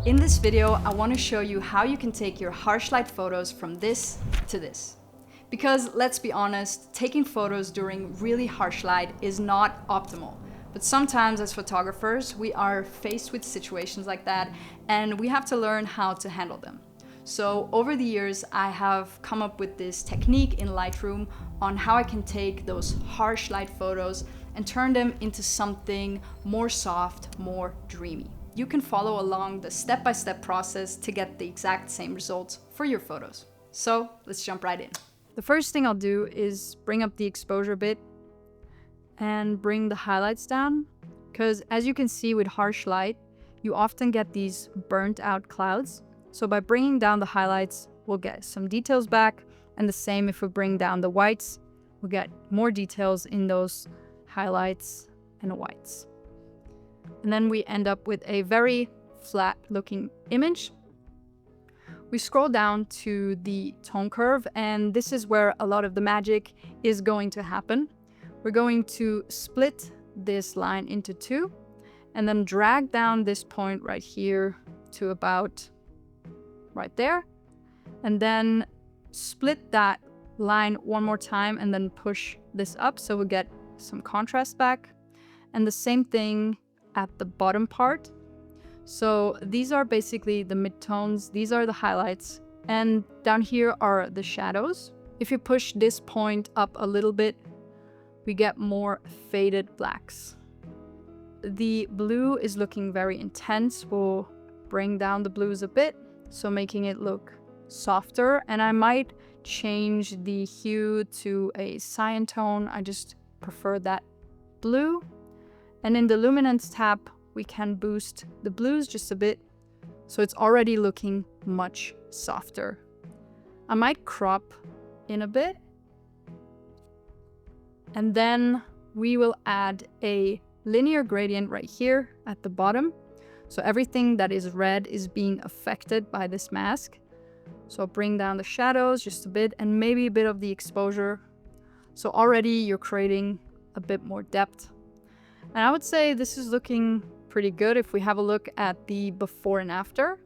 In this video, I want to show you how you can take your harsh light photos from this to this. Because let's be honest, taking photos during really harsh light is not optimal. But sometimes as photographers, we are faced with situations like that and we have to learn how to handle them. So over the years, I have come up with this technique in Lightroom on how I can take those harsh light photos and turn them into something more soft, more dreamy. You can follow along the step-by-step process to get the exact same results for your photos. So let's jump right in. The first thing I'll do is bring up the exposure a bit and bring the highlights down, because as you can see with harsh light, you often get these burnt out clouds. So by bringing down the highlights, we'll get some details back, and the same if we bring down the whites, we'll get more details in those highlights and whites. And then we end up with a very flat looking image. We scroll down to the tone curve, and this is where a lot of the magic is going to happen. We're going to split this line into two and then drag down this point right here to about right there, and then split that line one more time and then push this up so we get some contrast back. And the same thing at the bottom part. So these are basically the midtones, these are the highlights, and down here are the shadows. If you push this point up a little bit, we get more faded blacks. The blue is looking very intense. We'll bring down the blues a bit, so making it look softer, and I might change the hue to a cyan tone. I just prefer that blue. And in the luminance tab, we can boost the blues just a bit, so it's already looking much softer. I might crop in a bit, and then we will add a linear gradient right here at the bottom. So everything that is red is being affected by this mask. So I'll bring down the shadows just a bit and maybe a bit of the exposure. So already you're creating a bit more depth. And I would say this is looking pretty good if we have a look at the before and after.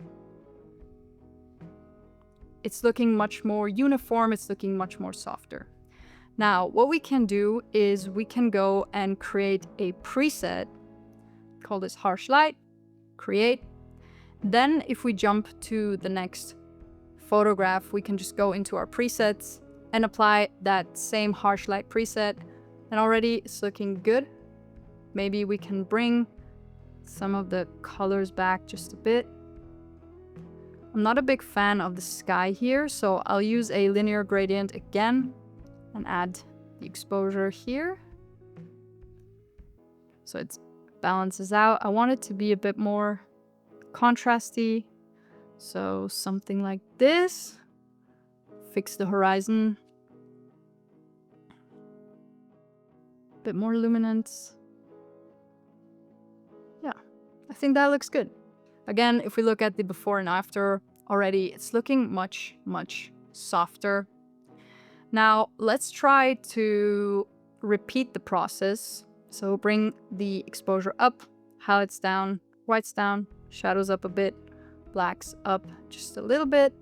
It's looking much more uniform, it's looking much more softer. Now, what we can do is we can go and create a preset, call this harsh light, create. Then if we jump to the next photograph, we can just go into our presets and apply that same harsh light preset. And already it's looking good. Maybe we can bring some of the colors back just a bit. I'm not a big fan of the sky here, so I'll use a linear gradient again and add the exposure here. So it balances out. I want it to be a bit more contrasty. So something like this. Fix the horizon. A bit more luminance. Yeah, I think that looks good. Again, if we look at the before and after, already it's looking much, much softer. Now let's try to repeat the process. So bring the exposure up, highlights down, whites down, shadows up a bit, blacks up just a little bit.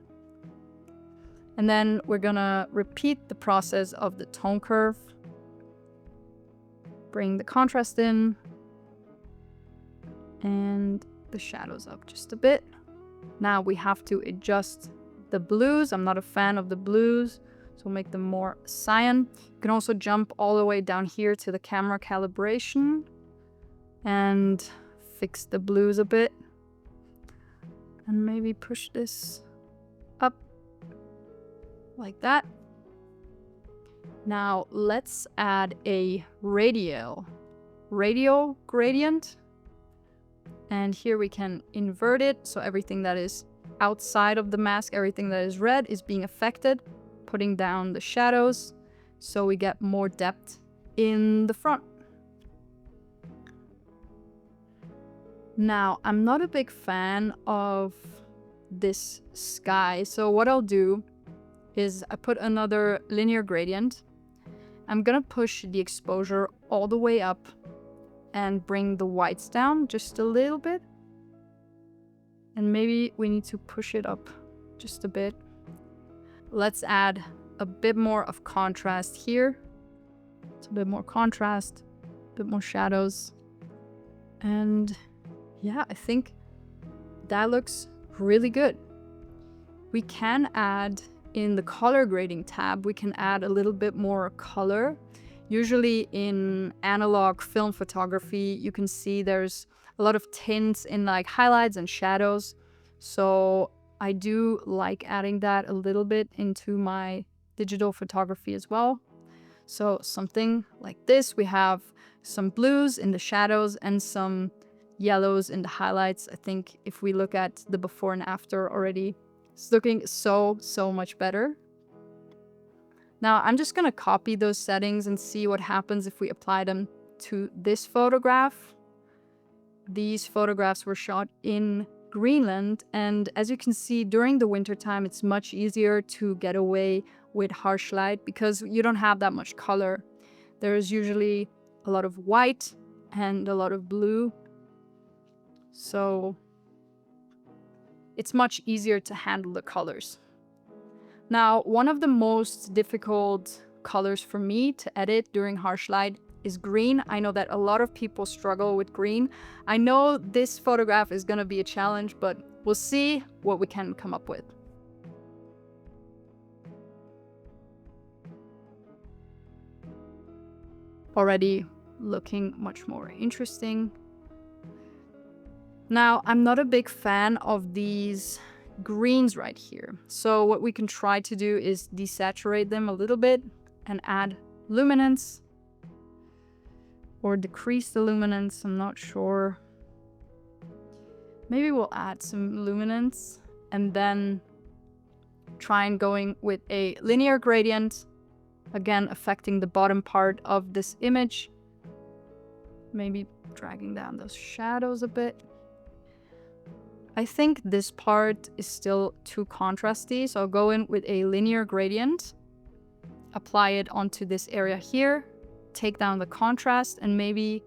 And then we're gonna repeat the process of the tone curve. Bring the contrast in and the shadows up just a bit. Now we have to adjust the blues. I'm not a fan of the blues, so we'll make them more cyan. You can also jump all the way down here to the camera calibration and fix the blues a bit. And maybe push this up like that. Now let's add a radial gradient. And here we can invert it, so everything that is outside of the mask, everything that is red is being affected, putting down the shadows so we get more depth in the front. Now, I'm not a big fan of this sky, so what I'll do is I put another linear gradient. I'm gonna push the exposure all the way up and bring the whites down just a little bit. And maybe we need to push it up just a bit. Let's add a bit more of contrast here. It's a bit more contrast, a bit more shadows. And yeah, I think that looks really good. We can add in the color grading tab, we can add a little bit more color. Usually in analog film photography, you can see there's a lot of tints in like highlights and shadows. So I do like adding that a little bit into my digital photography as well. So something like this, we have some blues in the shadows and some yellows in the highlights. I think if we look at the before and after already, it's looking so much better. Now I'm just gonna copy those settings and see what happens if we apply them to this photograph. These photographs were shot in Greenland, and as you can see, during the winter time, it's much easier to get away with harsh light because you don't have that much color. There's usually a lot of white and a lot of blue. So it's much easier to handle the colors. Now, one of the most difficult colors for me to edit during harsh light is green. I know that a lot of people struggle with green. I know this photograph is gonna be a challenge, but we'll see what we can come up with. Already looking much more interesting. Now, I'm not a big fan of these greens right here. So what we can try to do is desaturate them a little bit and add luminance. Or decrease the luminance, I'm not sure. Maybe we'll add some luminance and then try and going with a linear gradient, again affecting the bottom part of this image. Maybe dragging down those shadows a bit. I think this part is still too contrasty, so I'll go in with a linear gradient, apply it onto this area here, take down the contrast, and maybe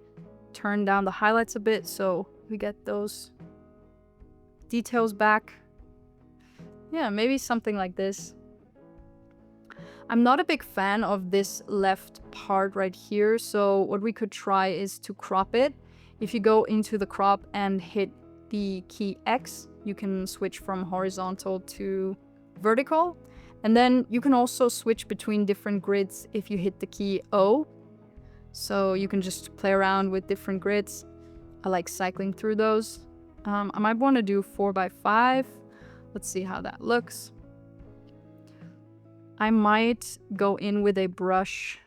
turn down the highlights a bit so we get those details back. Yeah, maybe something like this. I'm not a big fan of this left part right here, so what we could try is to crop it. If you go into the crop and hit the key X, you can switch from horizontal to vertical. And then you can also switch between different grids if you hit the key O. So you can just play around with different grids. I like cycling through those. I might want to do 4x5. Let's see how that looks. I might go in with a brush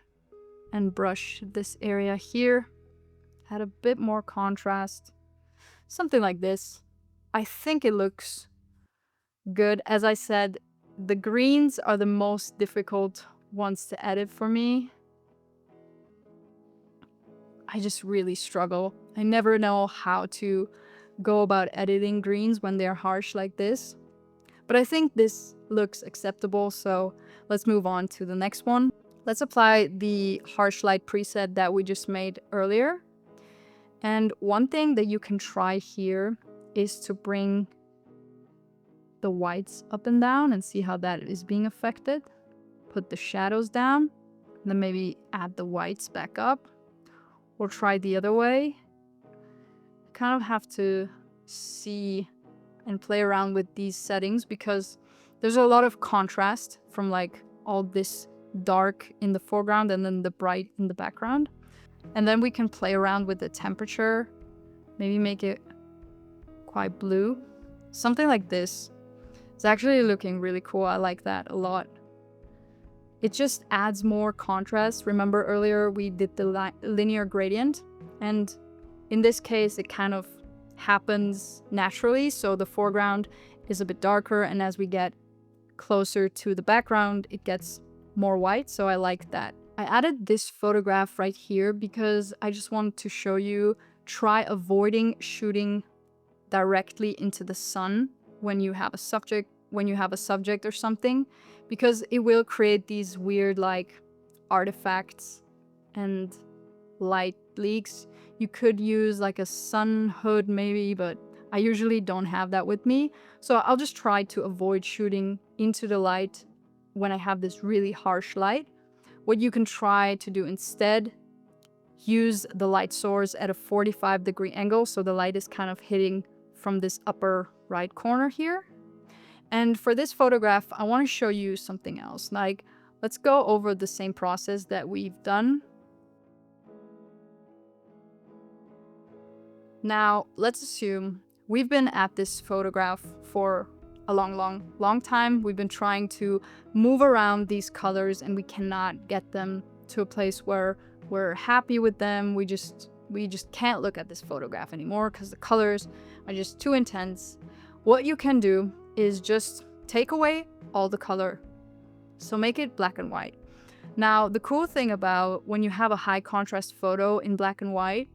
and brush this area here. Add a bit more contrast. Something like this. I think it looks good. As I said, the greens are the most difficult ones to edit for me. I just really struggle. I never know how to go about editing greens when they're harsh like this. But I think this looks acceptable, so let's move on to the next one. Let's apply the harsh light preset that we just made earlier. And one thing that you can try here is to bring the whites up and down and see how that is being affected. Put the shadows down, then maybe add the whites back up. Or try the other way. Kind of have to see and play around with these settings because there's a lot of contrast from like all this dark in the foreground and then the bright in the background. And then we can play around with the temperature, maybe make it quite blue. Something like this. It's actually looking really cool. I like that a lot. It just adds more contrast. Remember earlier we did the linear gradient, and in this case it kind of happens naturally, so the foreground is a bit darker, and as we get closer to the background it gets more white, so I like that. I added this photograph right here because I just wanted to show you, try avoiding shooting directly into the sun when you have a subject or something, because it will create these weird like artifacts and light leaks. You could use like a sun hood maybe, but I usually don't have that with me, so I'll just try to avoid shooting into the light when I have this really harsh light. What you can try to do instead, use the light source at a 45-degree angle, so the light is kind of hitting from this upper right corner here. And for this photograph, I want to show you something else. Like, let's go over the same process that we've done. Now, let's assume we've been at this photograph for a long time. We've been trying to move around these colors and we cannot get them to a place where we're happy with them. We just can't look at this photograph anymore because the colors are just too intense. What you can do is just take away all the color. So make it black and white. Now, the cool thing about when you have a high contrast photo in black and white,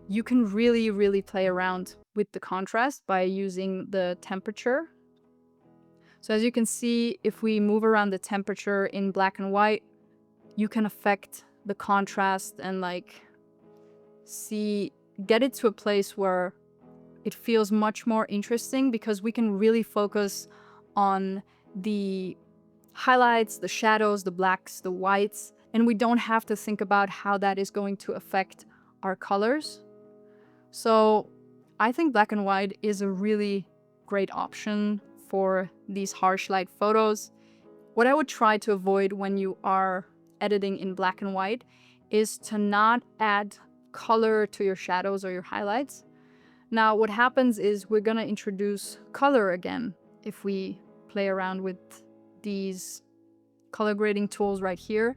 you can really play around with the contrast by using the temperature. So as you can see, if we move around the temperature in black and white, you can affect the contrast and like get it to a place where it feels much more interesting, because we can really focus on the highlights, the shadows, the blacks, the whites, and we don't have to think about how that is going to affect our colors. So I think black and white is a really great option for these harsh light photos. What I would try to avoid when you are editing in black and white is to not add color to your shadows or your highlights. Now, what happens is we're gonna introduce color again if we play around with these color grading tools right here.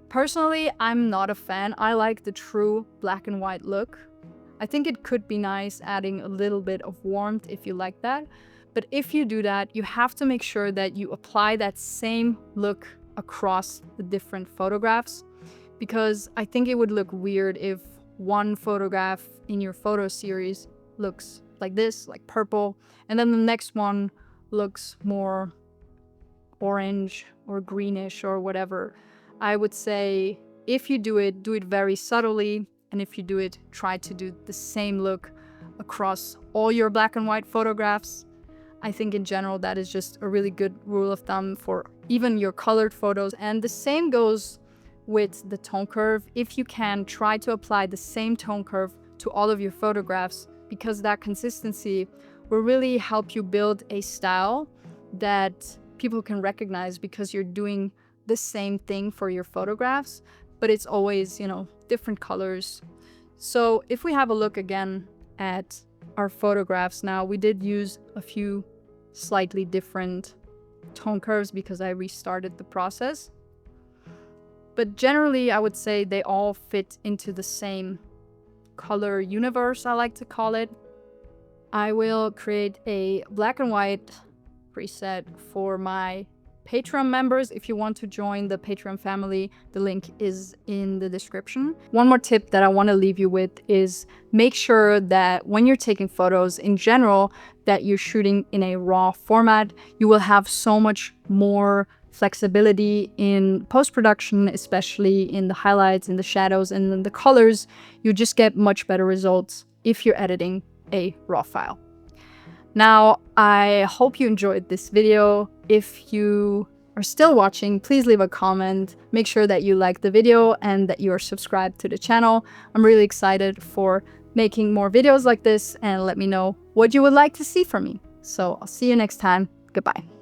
Personally, I'm not a fan. I like the true black and white look. I think it could be nice adding a little bit of warmth if you like that. But if you do that, you have to make sure that you apply that same look across the different photographs, because I think it would look weird if one photograph in your photo series looks like this, like purple, and then the next one looks more orange or greenish or whatever. I would say if you do it very subtly, and if you do it, try to do the same look across all your black and white photographs. I think in general that is just a really good rule of thumb for even your colored photos. And the same goes with the tone curve. If you can, try to apply the same tone curve to all of your photographs, because that consistency will really help you build a style that people can recognize, because you're doing the same thing for your photographs, but it's always, you know, different colors. So if we have a look again at our photographs now, we did use a few slightly different tone curves because I restarted the process. But generally, I would say they all fit into the same color universe, I like to call it. I will create a black and white preset for my Patreon members. If you want to join the Patreon family, the link is in the description. One more tip that I want to leave you with is make sure that when you're taking photos in general, that you're shooting in a raw format. You will have so much more flexibility in post-production, especially in the highlights, in the shadows, and in the colors. You just get much better results if you're editing a raw file. Now, I hope you enjoyed this video. If you are still watching, please leave a comment. Make sure that you like the video and that you are subscribed to the channel. I'm really excited for making more videos like this, and let me know what you would like to see from me. So I'll see you next time. Goodbye.